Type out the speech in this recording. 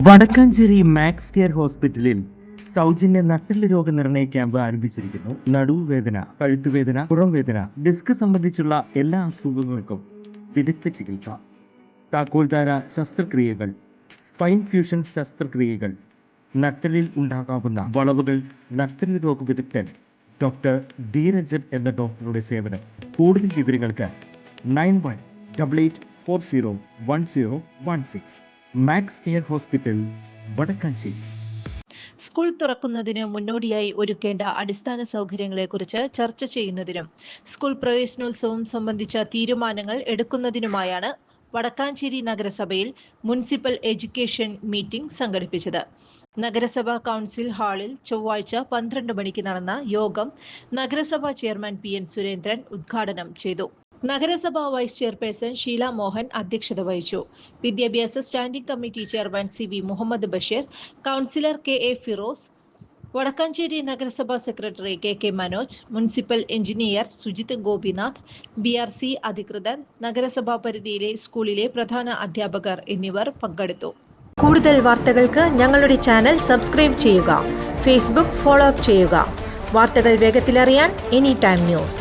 Vadakkanchery max care ഹോസ്പിറ്റലിൽ സൗജന്യ നട്ടെല്ല് രോഗനിർണയ ക്യാമ്പ് ആരംഭിച്ചിരിക്കുന്നു. നടുവേദന, കഴുത്തുവേദന, പുറംവേദന, ഡിസ്ക് സംബന്ധിച്ചുള്ള എല്ലാ അസുഖങ്ങൾക്കും വിദഗ്ധ ചികിത്സ, താക്കോൽദാര ശസ്ത്രക്രിയകൾ, സ്പൈൻ ഫ്യൂഷൻ ശസ്ത്രക്രിയകൾ, നട്ടെല്ലിൽ ഉണ്ടാകാവുന്ന വളവുകൾ, നട്ടെല്ല് രോഗ വിദഗ്ധൻ ഡോക്ടർ ധീരജൻ എന്ന ഡോക്ടറുടെ സേവനം. കൂടുതൽ വിവരങ്ങൾക്ക് 9188401016 Max Care Hospital, Vadakkanchery. School തുറക്കുന്നതിന് മുന്നോടിയായി ഒരുക്കേണ്ട അടിസ്ഥാന സൗകര്യങ്ങളെക്കുറിച്ച് ചർച്ച ചെയ്യുന്നതിനും സ്കൂൾ പ്രവേശനോത്സവം സംബന്ധിച്ച തീരുമാനങ്ങൾ എടുക്കുന്നതിനുമായാണ് വടക്കാഞ്ചേരി നഗരസഭയിൽ മുനിസിപ്പൽ എഡ്യൂക്കേഷൻ മീറ്റിംഗ് സംഘടിപ്പിച്ചത്. നഗരസഭാ കൗൺസിൽ ഹാളിൽ ചൊവ്വാഴ്ച 12 മണിക്ക് നടന്ന യോഗം നഗരസഭാ ചെയർമാൻ PN സുരേന്ദ്രൻ ഉദ്ഘാടനം ചെയ്തു. നഗരസഭാ വൈസ് ചെയർപേഴ്സൺ ഷീല മോഹൻ അധ്യക്ഷത വഹിച്ചു. വിദ്യാഭ്യാസ standing committee chairman CB Muhammad Basheer, councillor KA Firoz, Vadakkanchery നഗരസഭാ secretary KK Manoj, municipal engineer Sujith Gopinath, BRC അധികൃതർ, നഗരസഭാ പരിധിയിലെ സ്കൂളിലെ പ്രധാന അധ്യാപകർ എന്നിവർ പങ്കെടുത്തു. കൂടുതൽ വാർത്തകൾക്ക് ഞങ്ങളുടെ ചാനൽ സബ്സ്ക്രൈബ് ചെയ്യുക. ഫേസ്ബുക്ക് ഫോളോ അപ്പ് ചെയ്യുക. വാർത്തകൾ വേഗത്തിലറിയാൻ Anytime News.